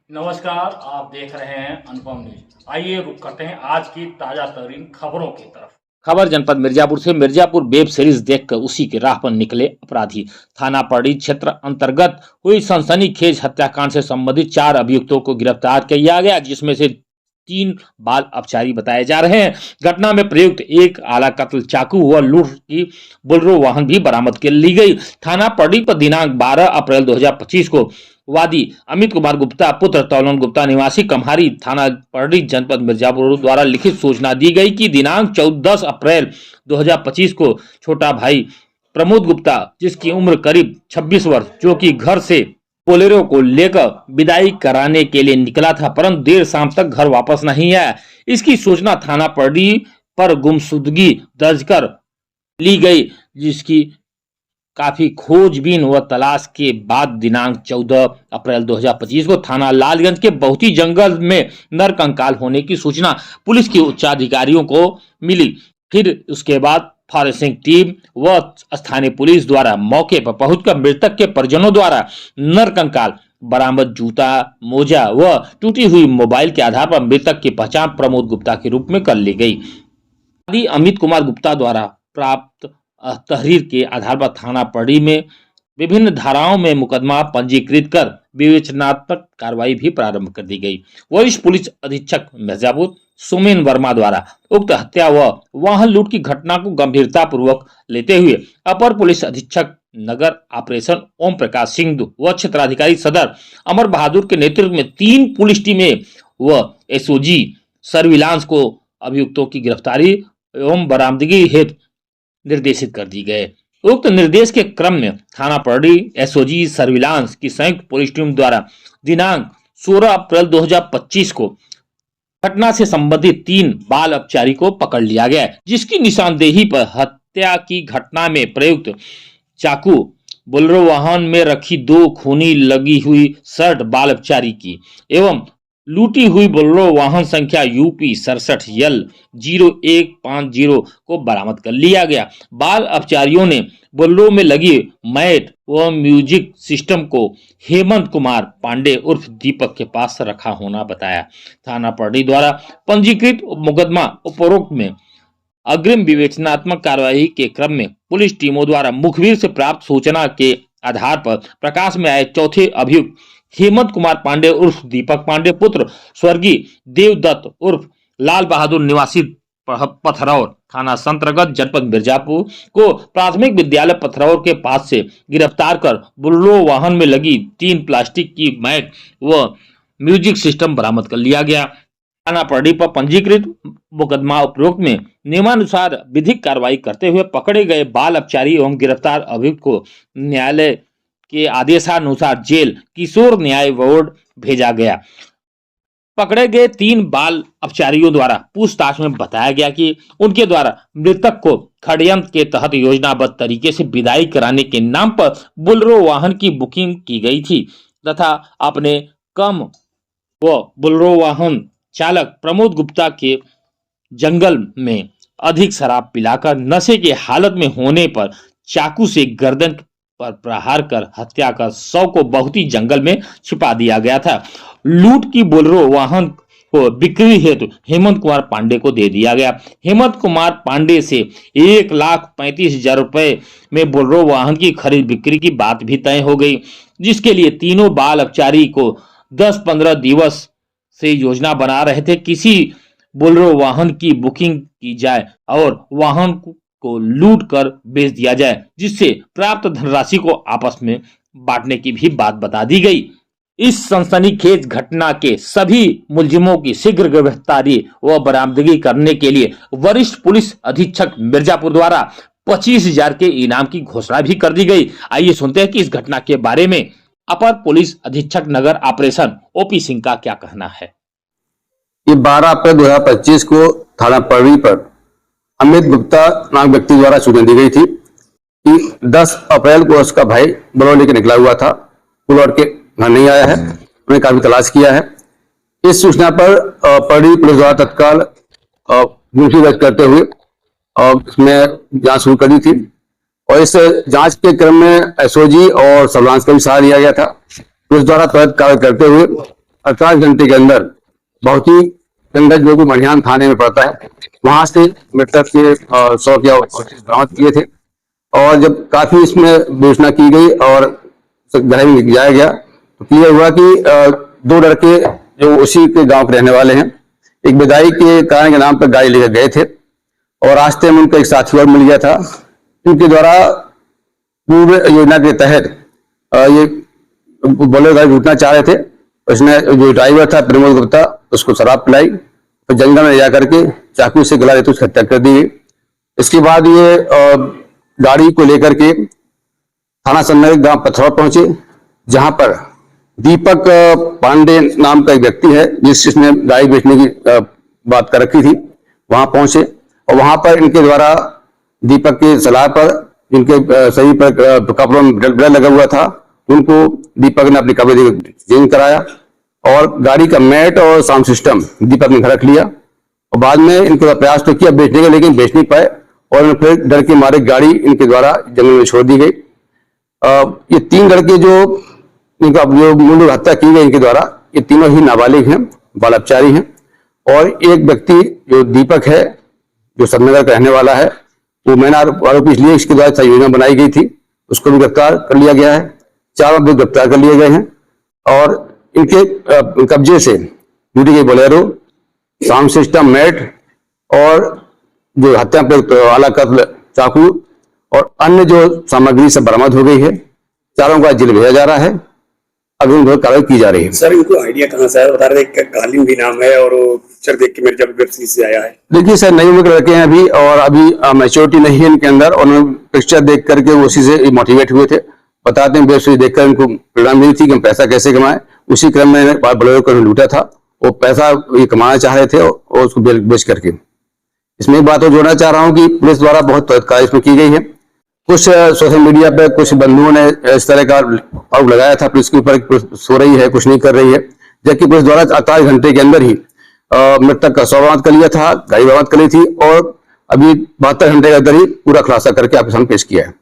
नमस्कार, आप देख रहे हैं अनुपम न्यूज। आइए रुक करते हैं आज की ताजा तरीन खबरों की तरफ। खबर जनपद मिर्जापुर से। मिर्जापुर वेब सीरीज देखकर उसी की राह पर निकले अपराधी। थाना पड़ी क्षेत्र अंतर्गत हुई सनसनीखेज हत्याकांड से संबंधित 4 अभियुक्तों को गिरफ्तार किया गया, जिसमें से 3 बाल अपचारी बताए जा रहे हैं। घटना में प्रयुक्त एक आला कत्ल चाकू व लूट की बुलेरो वाहन भी बरामद कर ली गई। थाना पड़ी पर दिनांक 12 अप्रैल 2025 को वादी अमित कुमार गुप्ता पुत्र तौलन गुप्ता निवासी कम्हारी थाना पड़ी जनपद मिर्जापुर द्वारा लिखित सूचना दी गई कि दिनांक 10 अप्रैल 2025 को छोटा भाई प्रमोद गुप्ता, जिसकी उम्र करीब 26 वर्ष, जो कि घर से बोलेरो को लेकर विदाई कराने के लिए निकला था, परंतु देर शाम तक घर वापस नहीं आया। इसकी सूचना थाना पड़ी पर गुमशुदगी दर्ज कर ली गई, जिसकी काफी खोजबीन व तलाश के बाद दिनांक 14 अप्रैल 2025 को थाना लालगंज के बहुती जंगल में नरकंकाल होने की सूचना पुलिस के उच्चाधिकारियों को मिली। फिर उसके बाद फॉरेंसिक टीम व स्थानीय पुलिस द्वारा मौके पर पहुंचकर मृतक के परिजनों द्वारा नरकंकाल, बरामद जूता, मोजा व टूटी हुई मोबाइल के आधार पर मृतक की पहचान प्रमोद गुप्ता के रूप में कर ली गई। अमित कुमार गुप्ता द्वारा प्राप्त तहरीर के आधार पर थाना पड़ी में विभिन्न धाराओं में मुकदमा पंजीकृत कर विवेचनात्मक कार्रवाई भी प्रारंभ कर दी गई। वरिष्ठ पुलिस अधीक्षक मिर्जापुर सुमेन वर्मा द्वारा उक्त हत्या व वाहन लूट की घटना को गंभीरता पूर्वक लेते हुए अपर पुलिस अधीक्षक नगर ऑपरेशन ओम प्रकाश सिंह व क्षेत्राधिकारी सदर अमर बहादुर के नेतृत्व में 3 पुलिस टीमें व एसओजी सर्विलांस को अभियुक्तों की गिरफ्तारी एवं बरामदगी हेतु निर्देशित कर दी गए। उक्त निर्देश के क्रम में थाना पड़ी एसओजी सर्विलांस की संयुक्त पुलिस टीम द्वारा दिनांक 16 अप्रैल 2025 को घटना से संबंधित 3 बाल अपचारी को पकड़ लिया गया, जिसकी निशानदेही पर हत्या की घटना में प्रयुक्त चाकू, बोलेरो वाहन में रखी 2 खूनी लगी हुई शर्ट बाल अपचारी की एवं लूटी हुई बोलेरो वाहन संख्या यूपी 67L 0150 को बरामद कर लिया गया। बाल अपचारियों ने बोलेरो में लगी मैट व म्यूजिक सिस्टम को हेमंत कुमार पांडे उर्फ दीपक के पास रखा होना बताया। थाना पड़ी द्वारा पंजीकृत मुकदमा उपरोक्त में अग्रिम विवेचनात्मक कार्रवाई के क्रम में पुलिस टीमों द्वारा मुखबिर से प्राप्त सूचना के आधार पर प्रकाश में आए चौथे अभियुक्त हेमंत कुमार पांडे उर्फ दीपक पांडे पुत्र स्वर्गीय देवदत्त उर्फ लाल बहादुर निवासी पथरौर थाना अंतर्गत जनपद मिर्जापुर को प्राथमिक विद्यालय पथरौर के पास से गिरफ्तार कर बोलेरो वाहन में लगी 3 प्लास्टिक की मैट व म्यूजिक सिस्टम बरामद कर लिया गया। थाना पड़ी पर पंजीकृत मुकदमा उपरोक्त में नियमानुसार विधिक कार्रवाई करते हुए पकड़े गए बाल अपचारी एवं गिरफ्तार अभियुक्त को न्यायालय के आदेशानुसार जेल किशोर न्याय वार्ड भेजा गया। पकड़े गए 3 बाल अपचारियों द्वारा पूछताछ में बताया गया कि उनके द्वारा मृतक को षड्यंत्र के तहत योजनाबद्ध तरीके से विदाई कराने के नाम पर बोलेरो वाहन की बुकिंग की गई थी तथा अपने कम व बोलेरो वाहन चालक प्रमोद गुप्ता के जंगल में अधिक शराब पिलाकर नशे की हालत में होने पर चाकू से गर्दन पर प्रहार कर हत्या कर शव को बहुती जंगल में छिपा दिया गया था। लूट की बोलेरो वाहन को बिक्री हेतु हेमंत कुमार पांडे को दे दिया गया। हेमंत कुमार पांडे से 1,35,000 रुपए में बोलेरो वाहन की खरीद बिक्री की बात भी तय हो गई, जिसके लिए तीनों बाल अपचारी को 10-15 दिवस से योजना बना रहे थे। किसी बोलेरो वाहन की बुकिंग की जाए और वाहन को लूट कर बेच दिया जाए, जिससे प्राप्त धनराशि को आपस में बांटने की भी बात बता दी गई। इस सनसनीखेज घटना के सभी मुलजिमों की शीघ्र गिरफ्तारी व बरामदगी करने के लिए वरिष्ठ पुलिस अधीक्षक मिर्जापुर द्वारा 25,000 के इनाम की घोषणा भी कर दी गई। आइए सुनते हैं कि इस घटना के बारे में अपर पुलिस अधीक्षक नगर ऑपरेशन ओपी सिंह का क्या कहना है। ये 12 अप्रैल 2025 को थाना पड़ी पर अमित गुप्ता नाम व्यक्ति द्वारा सूचना दी गई थी कि 10 अप्रैल को उसका भाई बोलेरो लेकर निकला हुआ था, वो लौट के घर नहीं आया है। उन्हें काफी तलाश किया है। इस सूचना पर पड़ी पुलिस द्वारा तत्काल मुंशी दर्ज करते हुए इसमें जांच शुरू कर दी थी और इस जांच के क्रम में एसओजी और सर्विलांस का भी सहारा लिया गया था। पुलिस द्वारा त्वरित कार्य करते हुए 48 घंटे के अंदर बहुत ही गंगा जो कि मढ़ियान थाने में पड़ता है, वहां से मृतक के 100 के बरामद किए थे। और जब काफी इसमें विवेचना की गई और गहराई में जाया गया तो क्लियर हुआ कि 2 लड़के जो उसी के गांव के रहने वाले हैं, एक विदाई के कारण के नाम पर गाड़ी लेकर गए थे और रास्ते में उनका एक साथी और मिल गया था। उनके द्वारा पूर्व योजना के तहत ये बोलेरो गाड़ी लूटना चाह रहे थे। उसने जो ड्राइवर था प्रमोद गुप्ता, उसको शराब पिलाई और जंगल में ले जाकर के चाकू से गला देते उसकी हत्या कर दी गई। इसके बाद ये गाड़ी को लेकर के थाना सन्नर गांव पथरौर पहुंचे, जहां पर दीपक पांडे नाम का एक व्यक्ति है जिसने गाड़ी बेचने की बात कर रखी थी। वहां पहुंचे और वहां पर इनके द्वारा दीपक की सलाह पर जिनके शरीर पर कपड़ों में ब्लड लगा हुआ था, उनको दीपक ने अपने कपड़े चेंज कराया और गाड़ी का मैट और साउंड सिस्टम दीपक ने घर रख लिया। और बाद में इनको प्रयास तो किया बेचने का, लेकिन बेच नहीं पाए और फिर डर के मारे गाड़ी इनके द्वारा जंगल में छोड़ दी गई। ये 3 लड़के जो इनका जो मूल हत्या की गई इनके द्वारा, ये तीनों ही नाबालिग हैं, बाल अपचारी हैं। और एक व्यक्ति जो दीपक है, जो सबनगर का रहने वाला है, वो मैंने आरोपी इसलिए इसके द्वारा योजना बनाई गई थी, उसको भी गिरफ्तार कर लिया गया है। 4 आरोपी गिरफ्तार कर लिए गए हैं और इनके कब्जे से लूटी गई बोलेरो, साउंड सिस्टम, मैट और जो हत्या पे आला कत्ल चाकू और अन्य जो सामग्री सब बरामद हो गई है। चारों को जेल भेजा जा रहा है, अभी उन पर कार्रवाई की जा रही है। सर इनको आइडिया कहाँ से आया? बता रहे थे कालीन भी नाम है और वो पिक्चर देख के मेरे जब वेब सीरीज से आया है। देखिए सर, नई उम्र के लड़के हैं अभी और अभी मैच्योरिटी नहीं है इनके अंदर, और पिक्चर देख करके उसी से मोटिवेट हुए थे। बताते हैं वेब सीरीज देखकर इनको प्रेरणा मिली थी कि हम पैसा कैसे कमाएं। उसी क्रम में बोलेरो को लूटा था, वो पैसा ये कमाना चाह रहे थे और उसको बेच करके। इसमें एक बात और जोड़ना चाह रहा हूँ कि पुलिस द्वारा बहुत कार्रवाई इसमें की गई है। कुछ सोशल मीडिया पे कुछ बंधुओं ने इस तरह का आरोप लगाया था पुलिस के ऊपर, पुलिस सो रही है, कुछ नहीं कर रही है, जबकि पुलिस द्वारा 48 घंटे के अंदर ही मृतक का शव बरामद कर लिया था, गाड़ी बरामद कर ली थी और अभी 72 घंटे के अंदर ही पूरा खुलासा करके आपके सामने पेश किया है।